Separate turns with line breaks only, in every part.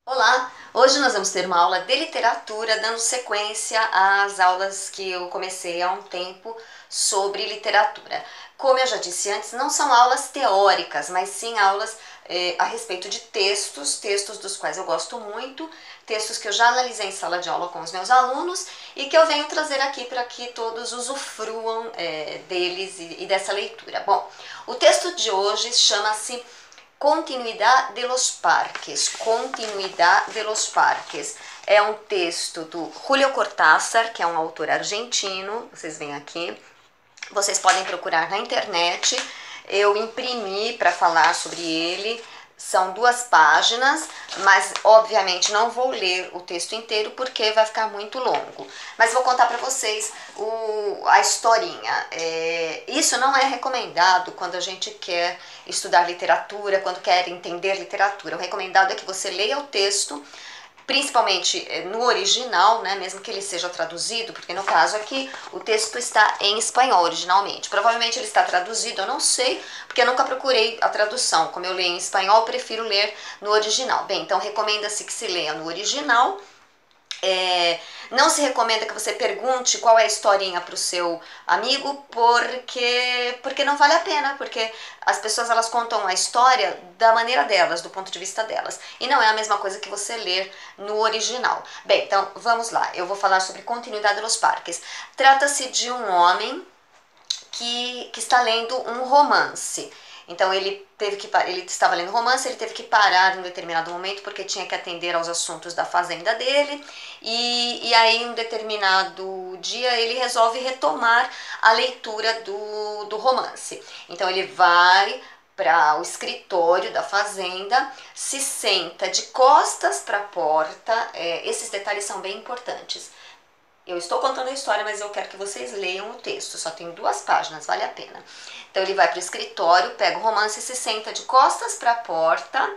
Olá! Hoje nós vamos ter uma aula de literatura, dando sequência às aulas que eu comecei há um tempo sobre literatura. Como eu já disse antes, não são aulas teóricas, mas sim aulas a respeito de textos dos quais eu gosto muito, textos que eu já analisei em sala de aula com os meus alunos e que eu venho trazer aqui para que todos usufruam deles e dessa leitura. Bom, o texto de hoje chama-se Continuidad de los Parques. Continuidad de los Parques. É um texto do Julio Cortázar, que é um autor argentino. Vocês veem aqui. Vocês podem procurar na internet. Eu imprimi para falar sobre ele. São 2 páginas, mas obviamente não vou ler o texto inteiro porque vai ficar muito longo. Mas vou contar para vocês a historinha. Isso não é recomendado quando a gente quer estudar literatura, quando quer entender literatura. O recomendado é que você leia o texto, principalmente no original, né, mesmo que ele seja traduzido, porque no caso aqui o texto está em espanhol originalmente. Provavelmente ele está traduzido, eu não sei, porque eu nunca procurei a tradução. Como eu leio em espanhol, eu prefiro ler no original. Bem, então recomenda-se que se leia no original. Não se recomenda que você pergunte qual é a historinha para o seu amigo, porque não vale a pena, porque as pessoas elas contam a história da maneira delas, do ponto de vista delas, e não é a mesma coisa que você ler no original. Bem, então vamos lá, eu vou falar sobre Continuidade dos Parques. Trata-se de um homem que está lendo um romance. Então ele estava lendo romance, ele teve que parar em um determinado momento porque tinha que atender aos assuntos da fazenda dele e aí em um determinado dia ele resolve retomar a leitura do romance. Então ele vai para o escritório da fazenda, se senta de costas para a porta. Esses detalhes são bem importantes. Eu estou contando a história, mas eu quero que vocês leiam o texto. Só tem 2 páginas, vale a pena. Então ele vai para o escritório, pega o romance e se senta de costas para a porta,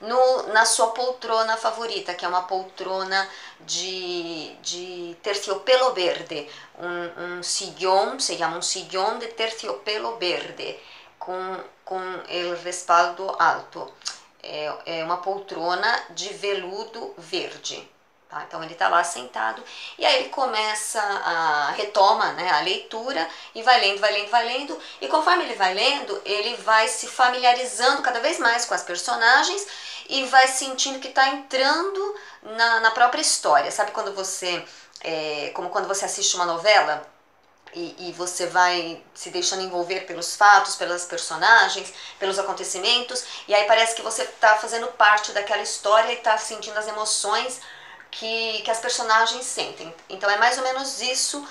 na sua poltrona favorita, que é uma poltrona de terciopelo verde. Um sillón, se chama um sillón de terciopelo verde, com el respaldo alto. É uma poltrona de veludo verde. Tá? Então ele está lá sentado e aí ele retoma, né, a leitura e vai lendo, vai lendo, vai lendo, e conforme ele vai lendo, ele vai se familiarizando cada vez mais com as personagens e vai sentindo que está entrando na própria história. Sabe quando como quando você assiste uma novela e você vai se deixando envolver pelos fatos, pelas personagens, pelos acontecimentos, e aí parece que você está fazendo parte daquela história e está sentindo as emoções que as personagens sentem. Então é mais ou menos isso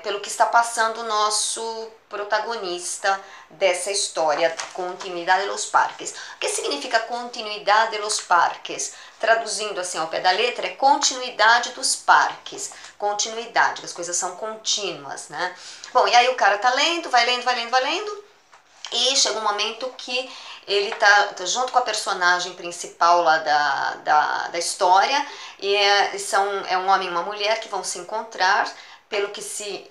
pelo que está passando o nosso protagonista dessa história, Continuidade de los Parques. O que significa Continuidade de los Parques? Traduzindo assim ao pé da letra, é continuidade dos parques. Continuidade, as coisas são contínuas, né? Bom, e aí o cara tá lendo, vai lendo, vai lendo, vai lendo, e chega um momento que ele tá junto com a personagem principal lá da história, e é um homem e uma mulher que vão se encontrar. Pelo que se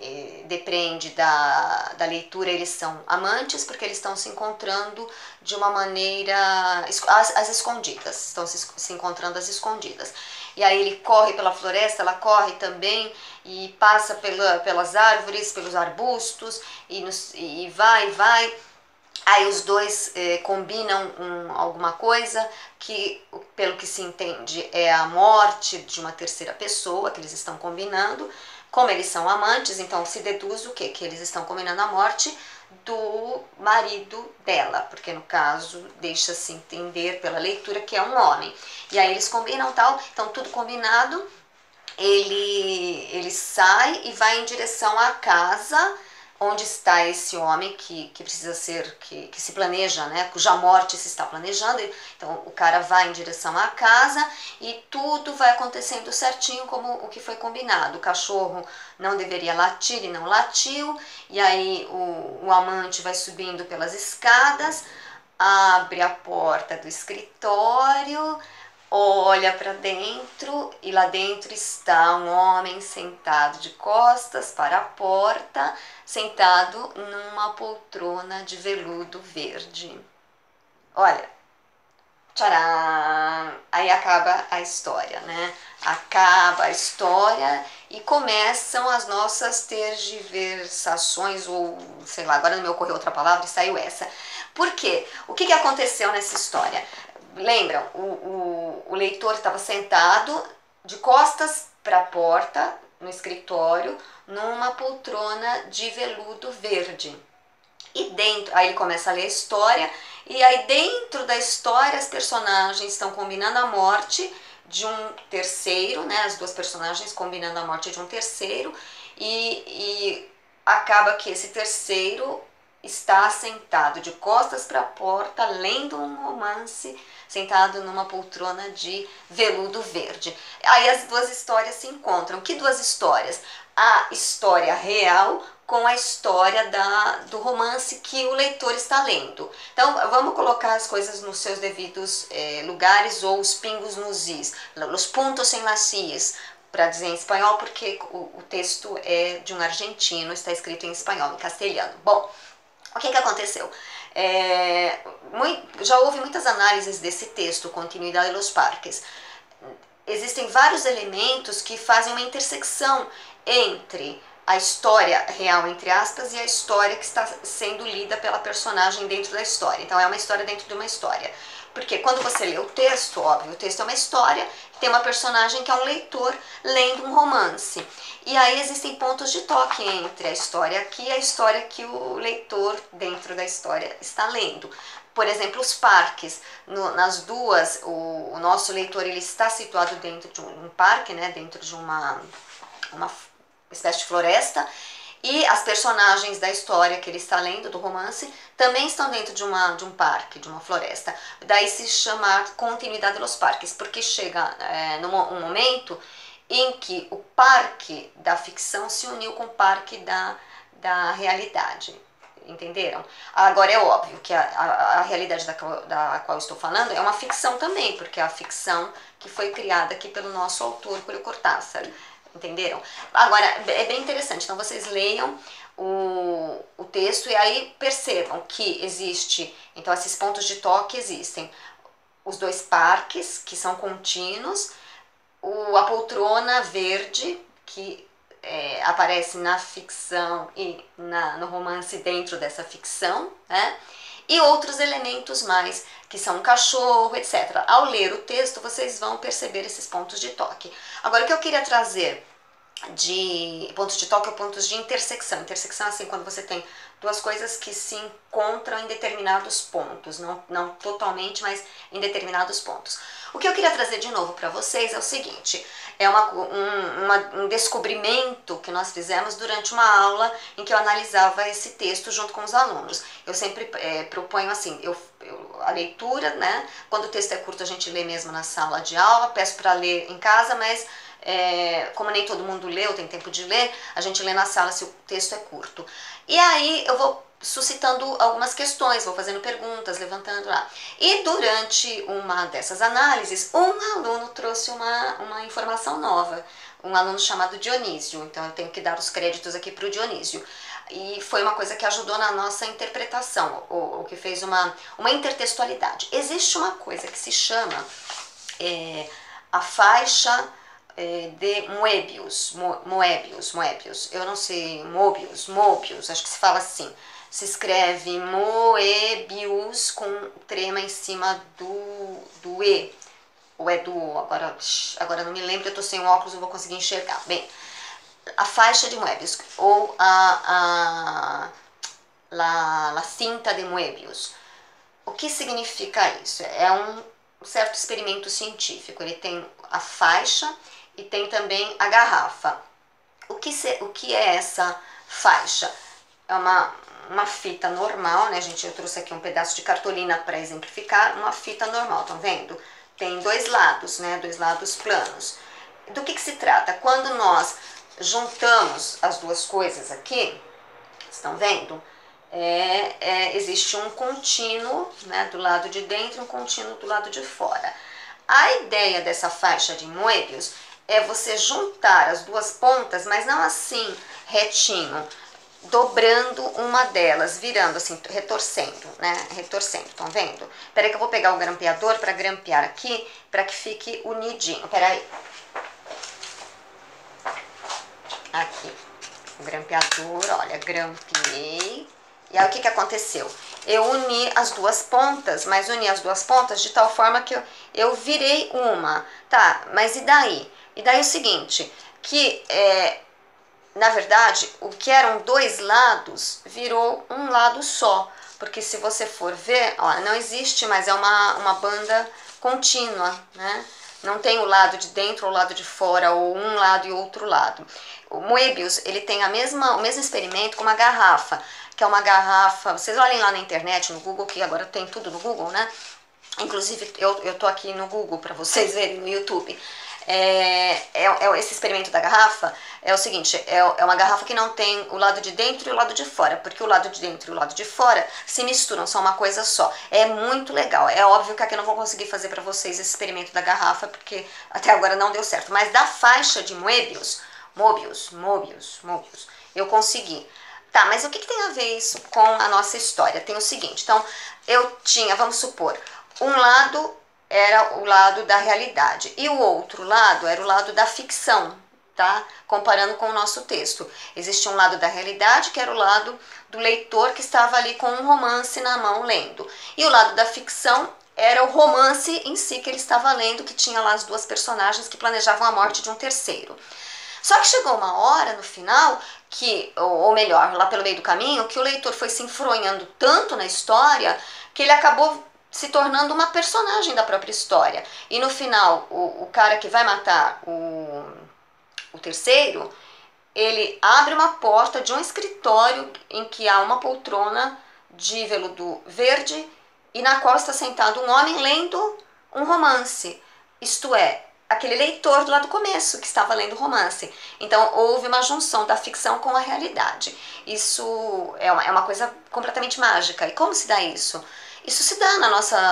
depreende da leitura, eles são amantes, porque eles estão se encontrando de uma maneira às escondidas, estão se encontrando às escondidas. E aí ele corre pela floresta, ela corre também, e passa pelas árvores, pelos arbustos, e vai. Aí os dois combinam alguma coisa que, pelo que se entende, é a morte de uma terceira pessoa que eles estão combinando. Como eles são amantes, então se deduz o quê? Que eles estão combinando a morte do marido dela, porque no caso deixa-se entender pela leitura que é um homem. E aí eles combinam tal, então tudo combinado, ele sai e vai em direção à casa onde está esse homem que precisa ser, que se planeja, né, cuja morte se está planejando. Então o cara vai em direção à casa e tudo vai acontecendo certinho como o que foi combinado. O cachorro não deveria latir e não latiu, e aí o amante vai subindo pelas escadas, abre a porta do escritório, olha para dentro e lá dentro está um homem sentado de costas para a porta, sentado numa poltrona de veludo verde. Olha, tcharam! Aí acaba a história, né? Acaba a história e começam as nossas tergiversações, ou sei lá, agora não me ocorreu outra palavra e saiu essa. Por quê? O que aconteceu nessa história? Lembram? O leitor estava sentado de costas para a porta, no escritório, numa poltrona de veludo verde. E dentro, aí ele começa a ler a história, e aí dentro da história as personagens estão combinando a morte de um terceiro, né? As duas personagens combinando a morte de um terceiro, e acaba que esse terceiro está sentado de costas para a porta, lendo um romance, sentado numa poltrona de veludo verde. Aí as duas histórias se encontram. Que duas histórias? A história real com a história do romance que o leitor está lendo. Então, vamos colocar as coisas nos seus devidos lugares, ou os pingos nos is, os puntos em las is, para dizer em espanhol, porque o texto é de um argentino, está escrito em espanhol, em castelhano. Bom, o que aconteceu? Já houve muitas análises desse texto, Continuidade de los Parques. Existem vários elementos que fazem uma intersecção entre a história real, entre aspas, e a história que está sendo lida pela personagem dentro da história. Então é uma história dentro de uma história. Porque quando você lê o texto, óbvio, o texto é uma história, tem uma personagem que é um leitor lendo um romance. E aí existem pontos de toque entre a história aqui e a história que o leitor dentro da história está lendo. Por exemplo, os parques, nas duas, o nosso leitor ele está situado dentro de um parque, né, dentro de uma espécie de floresta, e as personagens da história que ele está lendo, do romance, também estão dentro de um parque, de uma floresta. Daí se chama Continuidade dos Parques, porque chega um momento em que o parque da ficção se uniu com o parque da realidade. Entenderam? Agora é óbvio que a realidade da qual eu estou falando é uma ficção também, porque é a ficção que foi criada aqui pelo nosso autor, Julio Cortázar. Entenderam? Agora, é bem interessante, então vocês leiam o texto e aí percebam que existe, então esses pontos de toque existem. Os dois parques, que são contínuos, a poltrona verde, que aparece na ficção e no romance dentro dessa ficção, né? E outros elementos mais, que são um cachorro, etc. Ao ler o texto, vocês vão perceber esses pontos de toque. Agora, o que eu queria trazer de pontos de toque ou pontos de intersecção. Intersecção é assim, quando você tem duas coisas que se encontram em determinados pontos, não totalmente, mas em determinados pontos. O que eu queria trazer de novo para vocês é o seguinte, é um descobrimento que nós fizemos durante uma aula em que eu analisava esse texto junto com os alunos. Eu sempre proponho assim, a leitura, né? Quando o texto é curto a gente lê mesmo na sala de aula, peço para ler em casa, mas como nem todo mundo lê ou tem tempo de ler, a gente lê na sala se o texto é curto. E aí eu vou suscitando algumas questões, vou fazendo perguntas, levantando lá. E durante uma dessas análises, um aluno trouxe uma informação nova, um aluno chamado Dionísio, então eu tenho que dar os créditos aqui para o Dionísio. E foi uma coisa que ajudou na nossa interpretação, ou que fez uma intertextualidade. Existe uma coisa que se chama a faixa de Moebius, eu não sei, Mobius, acho que se fala assim, se escreve Moebius com trema em cima do E, ou é do O, agora não me lembro, eu tô sem óculos, não vou conseguir enxergar. Bem, a faixa de Moebius, ou la cinta de Moebius. O que significa isso? É um certo experimento científico, ele tem a faixa e tem também a garrafa. O que é essa faixa? É uma fita normal, né, gente? Eu trouxe aqui um pedaço de cartolina para exemplificar, uma fita normal, estão vendo? Tem dois lados, né, dois lados planos. Do que se trata? Quando nós juntamos as duas coisas aqui, estão vendo? Existe um contínuo, né, do lado de dentro e um contínuo do lado de fora. A ideia dessa faixa de Moebius é você juntar as duas pontas, mas não assim retinho, dobrando uma delas, virando assim, retorcendo, né? Retorcendo, estão vendo? Peraí que eu vou pegar o grampeador para grampear aqui, para que fique unidinho. Peraí. Aqui, o grampeador, olha, grampeei. E aí o que que aconteceu? Eu uni as duas pontas, mas uni as duas pontas de tal forma que eu virei uma. Tá, mas e daí? E daí é o seguinte, que na verdade, o que eram dois lados virou um lado só. Porque se você for ver, ó, não existe, mas é uma banda contínua, né? Não tem o lado de dentro ou o lado de fora, ou um lado e outro lado. O Moebius, ele tem o mesmo experimento com uma garrafa, que é uma garrafa, vocês olhem lá na internet, no Google, que agora tem tudo no Google, né? Inclusive, eu tô aqui no Google para vocês verem no YouTube. Esse experimento da garrafa é o seguinte, é uma garrafa que não tem o lado de dentro e o lado de fora, porque o lado de dentro e o lado de fora se misturam, são uma coisa só. É muito legal, é óbvio que aqui eu não vou conseguir fazer para vocês esse experimento da garrafa, porque até agora não deu certo, mas da faixa de Moebius, eu consegui. Tá, mas o que tem a ver isso com a nossa história? Tem o seguinte, então, eu tinha, vamos supor, um lado era o lado da realidade e o outro lado era o lado da ficção, tá? Comparando com o nosso texto. Existia um lado da realidade, que era o lado do leitor que estava ali com um romance na mão lendo. E o lado da ficção era o romance em si que ele estava lendo, que tinha lá as duas personagens que planejavam a morte de um terceiro. Só que chegou uma hora no final, ou melhor, lá pelo meio do caminho, que o leitor foi se enfronhando tanto na história que ele acabou se tornando uma personagem da própria história. E no final, o cara que vai matar o terceiro, ele abre uma porta de um escritório em que há uma poltrona de veludo verde e na qual está sentado um homem lendo um romance. Isto é, aquele leitor do lado do começo que estava lendo romance. Então houve uma junção da ficção com a realidade. Isso é uma coisa completamente mágica. E como se dá isso? Isso se dá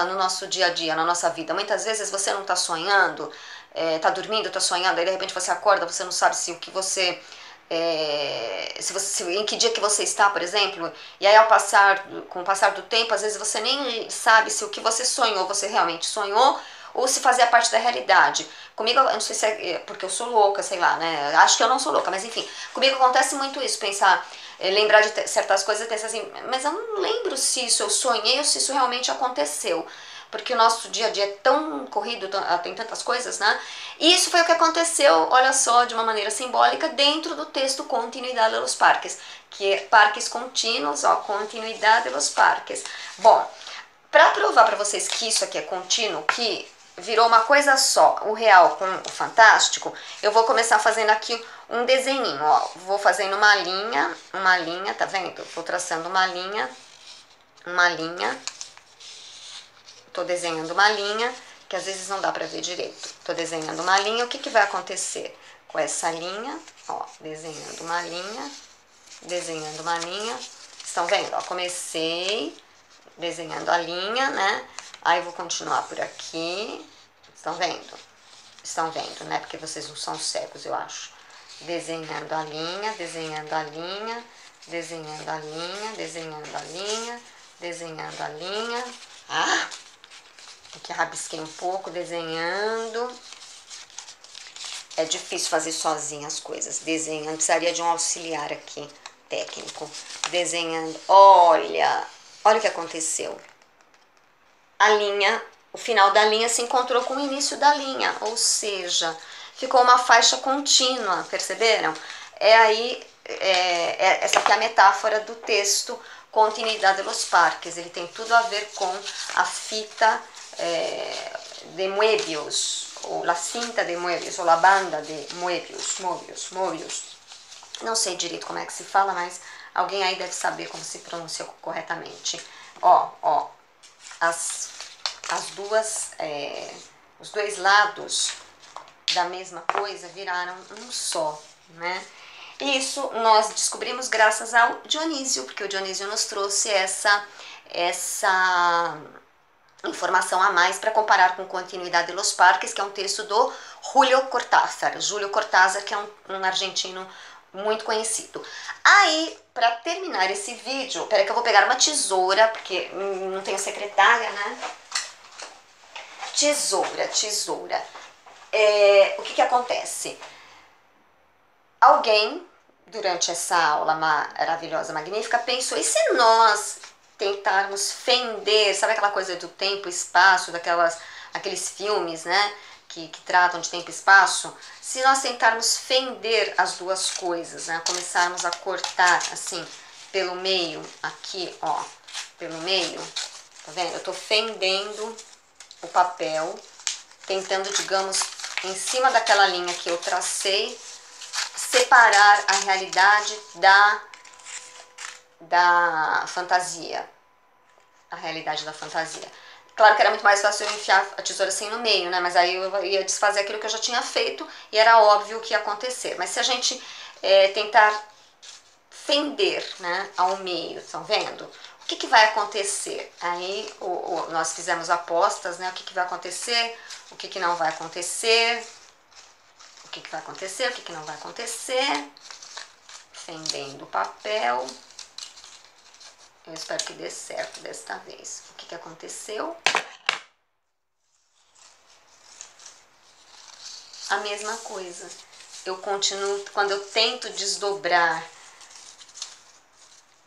no nosso dia a dia, na nossa vida. Muitas vezes você não está sonhando, está dormindo, está sonhando, aí de repente você acorda, você não sabe se o que você... em que dia que você está, por exemplo, e aí com o passar do tempo, às vezes você nem sabe se o que você sonhou, você realmente sonhou, ou se fazia parte da realidade. Comigo, eu não sei se é porque eu sou louca, sei lá, né? Acho que eu não sou louca, mas enfim, comigo acontece muito isso, lembrar de certas coisas e pensar assim, mas eu não lembro se isso eu sonhei ou se isso realmente aconteceu. Porque o nosso dia a dia é tão corrido, tem tantas coisas, né? E isso foi o que aconteceu, olha só, de uma maneira simbólica, dentro do texto Continuidade de los Parques, que é parques contínuos, ó, Continuidade de los Parques. Bom, para provar para vocês que isso aqui é contínuo, que virou uma coisa só, o real com o fantástico, eu vou começar fazendo aqui um desenhinho, ó. Vou fazendo uma linha, tá vendo? Vou traçando uma linha, tô desenhando uma linha, que às vezes não dá pra ver direito. Tô desenhando uma linha, o que vai acontecer com essa linha? Ó, desenhando uma linha, estão vendo? Ó, comecei desenhando a linha, né? Aí eu vou continuar por aqui, estão vendo? Estão vendo, né? Porque vocês não são cegos, eu acho. Desenhando a linha, desenhando a linha, desenhando a linha, desenhando a linha, desenhando a linha. Ah! Aqui rabisquei um pouco, desenhando. É difícil fazer sozinha as coisas, desenhando. Precisaria de um auxiliar aqui, técnico. Desenhando. Olha o que aconteceu. A linha, o final da linha se encontrou com o início da linha, ou seja, ficou uma faixa contínua, perceberam? Essa aqui é a metáfora do texto Continuidade de los Parques. Ele tem tudo a ver com a fita de Moebius, ou la cinta de Moebius, ou la banda de Moebius. Não sei direito como é que se fala, mas alguém aí deve saber como se pronuncia corretamente. Ó, os dois lados da mesma coisa viraram um só, né? Isso nós descobrimos graças ao Dionísio, porque o Dionísio nos trouxe essa informação a mais para comparar com Continuidade de los Parques, que é um texto do Julio Cortázar, que é um argentino muito conhecido. Aí, para terminar esse vídeo, peraí que eu vou pegar uma tesoura, porque não tenho secretária, né? Tesoura. O que acontece? Alguém, durante essa aula maravilhosa, magnífica, pensou, e se nós tentarmos fender, sabe aquela coisa do tempo e espaço, aqueles filmes, né, que tratam de tempo e espaço? Se nós tentarmos fender as duas coisas, né, começarmos a cortar assim, pelo meio, aqui, ó, pelo meio, tá vendo? Eu tô fendendo o papel, tentando, digamos, em cima daquela linha que eu tracei, separar a realidade da fantasia. A realidade da fantasia. Claro que era muito mais fácil eu enfiar a tesoura assim no meio, né? Mas aí eu ia desfazer aquilo que eu já tinha feito e era óbvio o que ia acontecer. Mas se a gente tentar fender, né, ao meio, estão vendo? O que vai acontecer? Aí nós fizemos apostas, né? O que vai acontecer, o que não vai acontecer, o que vai acontecer, o que não vai acontecer. Fendendo o papel. Eu espero que dê certo desta vez. O que aconteceu? A mesma coisa. Eu continuo, quando eu tento desdobrar,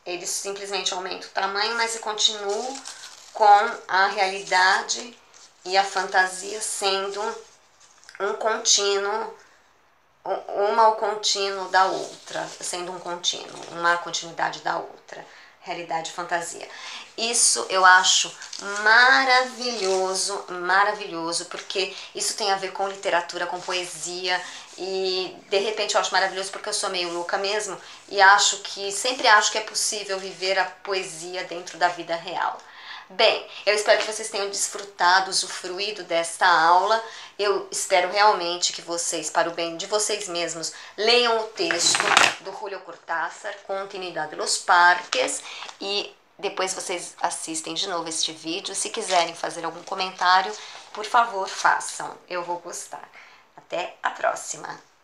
ele simplesmente aumenta o tamanho, mas eu continuo com a realidade e a fantasia sendo um contínuo, uma ao contínuo da outra, sendo um contínuo, uma continuidade da outra. Realidade e fantasia. Isso eu acho maravilhoso, porque isso tem a ver com literatura, com poesia, e de repente eu acho maravilhoso porque eu sou meio louca mesmo, e sempre acho que é possível viver a poesia dentro da vida real. Bem, eu espero que vocês tenham desfrutado, usufruído desta aula. Eu espero realmente que vocês, para o bem de vocês mesmos, leiam o texto do Julio Cortázar, Continuidad de los Parques, e depois vocês assistem de novo este vídeo. Se quiserem fazer algum comentário, por favor, façam. Eu vou gostar. Até a próxima!